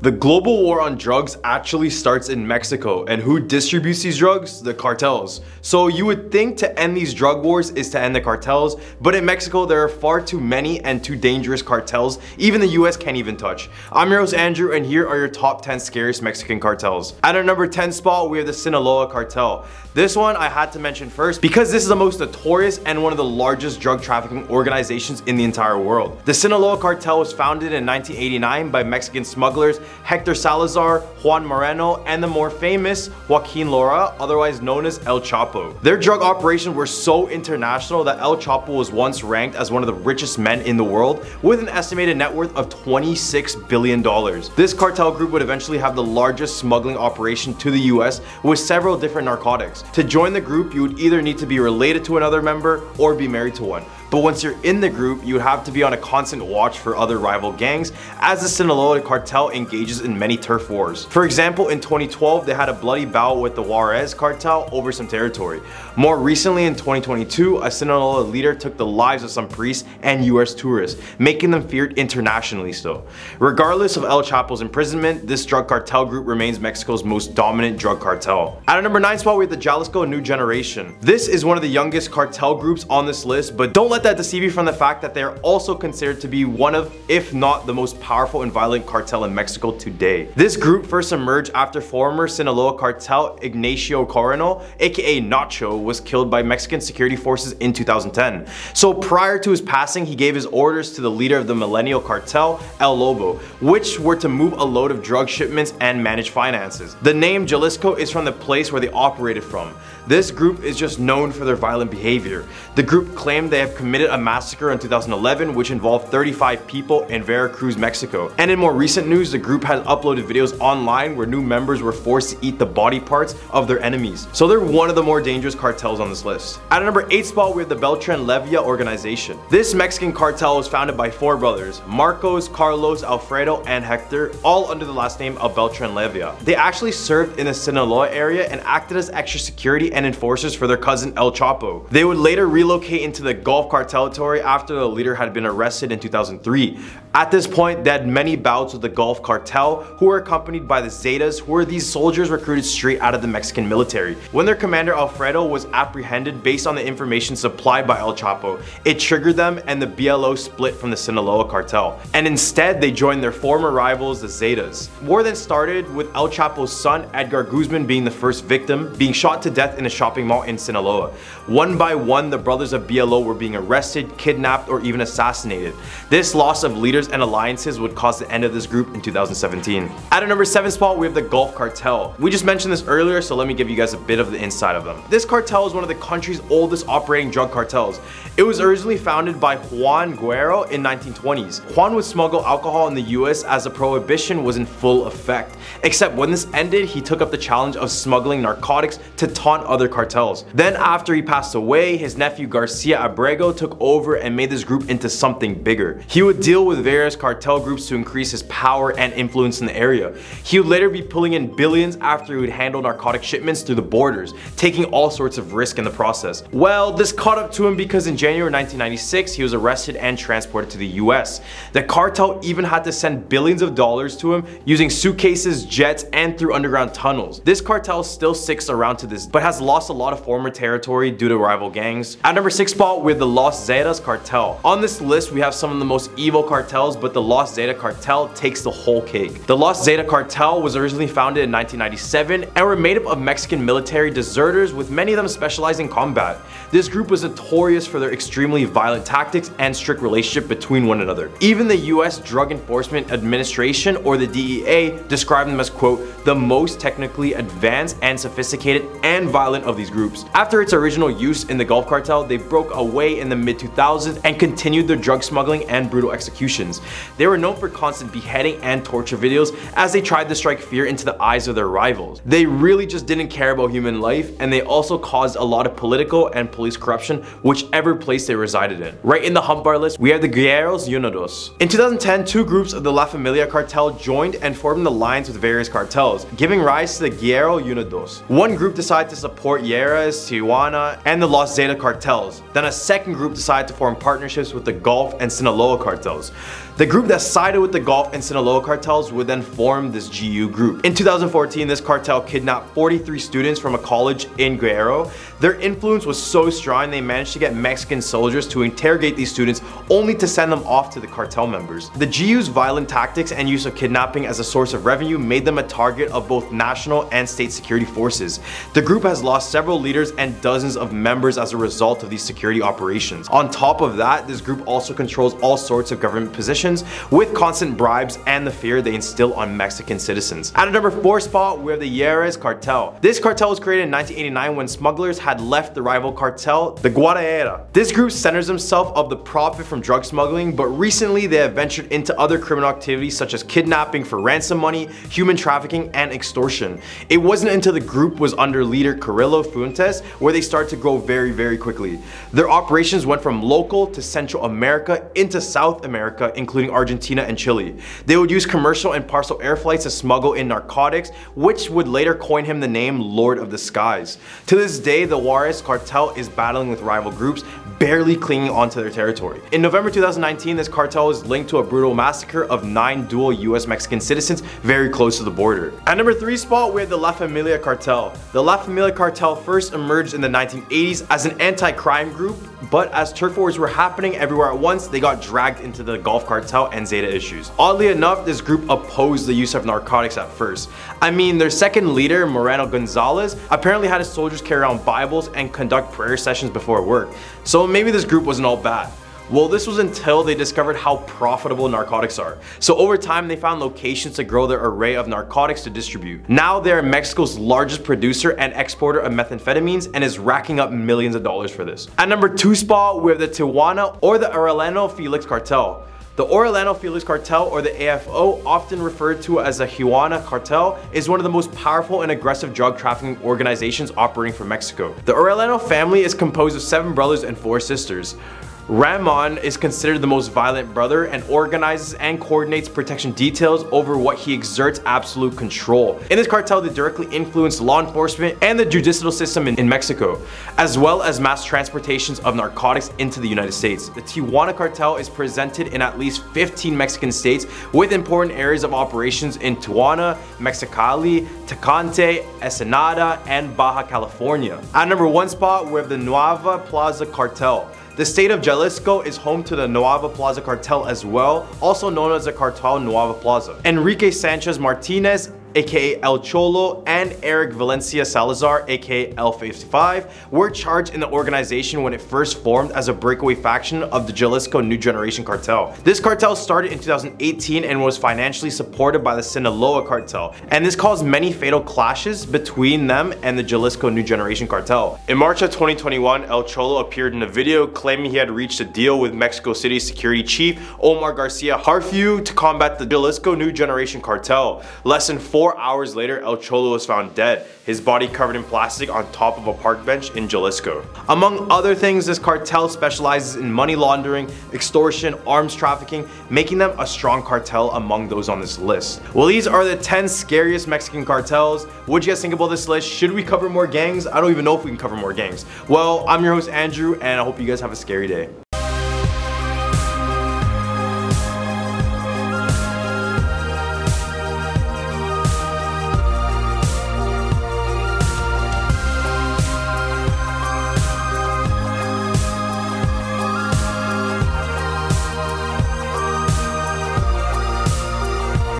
The global war on drugs actually starts in Mexico, and who distributes these drugs? The cartels. So you would think to end these drug wars is to end the cartels, but in Mexico there are far too many and too dangerous cartels even the US can't even touch. I'm your host Andrew, and here are your top 10 scariest Mexican cartels. At our number 10 spot, we have the Sinaloa Cartel. This one I had to mention first because this is the most notorious and one of the largest drug trafficking organizations in the entire world. The Sinaloa Cartel was founded in 1989 by Mexican smugglers Hector Salazar, Juan Moreno, and the more famous Joaquin Lora, otherwise known as El Chapo. Their drug operations were so international that El Chapo was once ranked as one of the richest men in the world with an estimated net worth of $26 billion. This cartel group would eventually have the largest smuggling operation to the US with several different narcotics. To join the group, you would either need to be related to another member or be married to one. But once you're in the group, you would have to be on a constant watch for other rival gangs, as the Sinaloa Cartel engages in many turf wars. For example, in 2012, they had a bloody bout with the Juarez Cartel over some territory. More recently, in 2022, a Sinaloa leader took the lives of some priests and US tourists, making them feared internationally still. Regardless of El Chapo's imprisonment, this drug cartel group remains Mexico's most dominant drug cartel. At our number 9 spot, we have the Jalisco New Generation. This is one of the youngest cartel groups on this list, but don't let that deceive you from the fact that they are also considered to be one of, if not the most powerful and violent cartel in Mexico today. This group first emerged after former Sinaloa Cartel Ignacio Coronel, aka Nacho, was killed by Mexican security forces in 2010. So prior to his passing, he gave his orders to the leader of the Millennial Cartel, El Lobo, which were to move a load of drug shipments and manage finances. The name Jalisco is from the place where they operated from. This group is just known for their violent behavior. The group claimed they have committed a massacre in 2011 which involved 35 people in Veracruz, Mexico. And in more recent news, the group has uploaded videos online where new members were forced to eat the body parts of their enemies. So they're one of the more dangerous cartels on this list. At number 8 spot, we have the Beltran Levia organization. This Mexican cartel was founded by 4 brothers, Marcos, Carlos, Alfredo, and Hector, all under the last name of Beltran Levia. They actually served in the Sinaloa area and acted as extra security and enforcers for their cousin El Chapo. They would later relocate into the Gulf Cartel territory after the leader had been arrested in 2003. At this point, they had many bouts with the Gulf Cartel, who were accompanied by the Zetas, who were these soldiers recruited straight out of the Mexican military. When their commander Alfredo was apprehended based on the information supplied by El Chapo, it triggered them and the BLO split from the Sinaloa Cartel. And instead, they joined their former rivals, the Zetas. War then started with El Chapo's son, Edgar Guzman, being the first victim, being shot to death in a shopping mall in Sinaloa. One by one, the brothers of BLO were being arrested, kidnapped, or even assassinated. This loss of leaders and alliances would cause the end of this group in 2017. At our number 7 spot, we have the Gulf Cartel. We just mentioned this earlier, so let me give you guys a bit of the inside of them. This cartel is one of the country's oldest operating drug cartels. It was originally founded by Juan Guerrero in 1920s. Juan would smuggle alcohol in the US as the prohibition was in full effect. Except when this ended, he took up the challenge of smuggling narcotics to taunt other cartels. Then after he passed away, his nephew Garcia Abrego took over and made this group into something bigger. He would deal with various cartel groups to increase his power and influence in the area. He would later be pulling in billions after he would handle narcotic shipments through the borders, taking all sorts of risk in the process. Well, this caught up to him because in January 1996, he was arrested and transported to the US. The cartel even had to send billions of dollars to him using suitcases, jets, and through underground tunnels. This cartel still sticks around to this, but has lost a lot of former territory due to rival gangs. At number 6 spot, with the Los Zetas Cartel. On this list, we have some of the most evil cartels, but the Los Zeta Cartel takes the whole cake. The Los Zeta Cartel was originally founded in 1997 and were made up of Mexican military deserters, with many of them specializing in combat. This group was notorious for their extremely violent tactics and strict relationship between one another. Even the US Drug Enforcement Administration, or the DEA, described them as, quote, the most technically advanced and sophisticated and violent of these groups. After its original use in the Gulf Cartel, they broke away in the mid-2000s and continued their drug smuggling and brutal executions. They were known for constant beheading and torture videos as they tried to strike fear into the eyes of their rivals. They really just didn't care about human life, and they also caused a lot of political and police corruption whichever place they resided in. Right in the hump bar list, we have the Guerreros Unidos. In 2010, 2 groups of the La Familia Cartel joined and formed alliance with various cartels, giving rise to the Guerreros Unidos. One group decided to support Juarez, Tijuana, and the Los Zeta cartels. Then a second group decided to form partnerships with the Gulf and Sinaloa cartels. The group that sided with the Gulf and Sinaloa cartels would then form this GU group. In 2014, this cartel kidnapped 43 students from a college in Guerrero. Their influence was so strong they managed to get Mexican soldiers to interrogate these students only to send them off to the cartel members. The GU's violent tactics and use of kidnapping as a source of revenue made them a target of both national and state security forces. The group has lost several leaders and dozens of members as a result of these security operations. On top of that, this group also controls all sorts of government positions with constant bribes and the fear they instill on Mexican citizens. At a number 4 spot, we have the Juarez Cartel. This cartel was created in 1989 when smugglers had left the rival cartel, the Guadalajara. This group centers themselves of the profit from drug smuggling, but recently they have ventured into other criminal activities such as kidnapping for ransom money, human trafficking, and extortion. It wasn't until the group was under leader Carrillo Fuentes where they started to grow very quickly. Their operations went from local to Central America into South America, including Argentina and Chile. They would use commercial and parcel air flights to smuggle in narcotics, which would later coin him the name Lord of the Skies. To this day, the Juarez Cartel is battling with rival groups, barely clinging onto their territory. In November 2019, this cartel is linked to a brutal massacre of 9 dual US-Mexican citizens very close to the border. At number 3 spot, we have the La Familia Cartel. The La Familia Cartel first emerged in the 1980s as an anti-crime group, but as turf wars were happening everywhere at once, they got dragged into the Gulf Cartel and Zeta issues. Oddly enough, this group opposed the use of narcotics at first. I mean, their second leader, Moreno Gonzalez, apparently had his soldiers carry around Bibles and conduct prayer sessions before work. So maybe this group wasn't all bad. Well, this was until they discovered how profitable narcotics are. So over time, they found locations to grow their array of narcotics to distribute. Now they're Mexico's largest producer and exporter of methamphetamines and is racking up millions of dollars for this. At number 2 spot, we have the Tijuana or the Orellano Felix Cartel. The Orellano Felix Cartel, or the AFO, often referred to as the Juarez Cartel, is one of the most powerful and aggressive drug trafficking organizations operating from Mexico. The Orellano family is composed of 7 brothers and 4 sisters. Ramon is considered the most violent brother and organizes and coordinates protection details over what he exerts absolute control. In this cartel, they directly influence law enforcement and the judicial system in Mexico, as well as mass transportations of narcotics into the United States. The Tijuana Cartel is presented in at least 15 Mexican states with important areas of operations in Tijuana, Mexicali, Tecate, Ensenada, and Baja California. At number 1 spot, we have the Nuava Plaza Cartel. The state of Jalisco is home to the Nuava Plaza Cartel as well, also known as the Cartel Nuava Plaza. Enrique Sanchez Martinez, aka El Cholo, and Eric Valencia Salazar, aka L55, were charged in the organization when it first formed as a breakaway faction of the Jalisco New Generation Cartel. This cartel started in 2018 and was financially supported by the Sinaloa Cartel, and this caused many fatal clashes between them and the Jalisco New Generation Cartel. In March of 2021, El Cholo appeared in a video claiming he had reached a deal with Mexico City security chief Omar Garcia Harfuch to combat the Jalisco New Generation Cartel. Less than 4 hours later, El Cholo was found dead, his body covered in plastic on top of a park bench in Jalisco. Among other things, this cartel specializes in money laundering, extortion, arms trafficking, making them a strong cartel among those on this list. Well, these are the 10 scariest Mexican cartels. What do you guys think about this list? Should we cover more gangs? I don't even know if we can cover more gangs. Well, I'm your host Andrew, and I hope you guys have a scary day.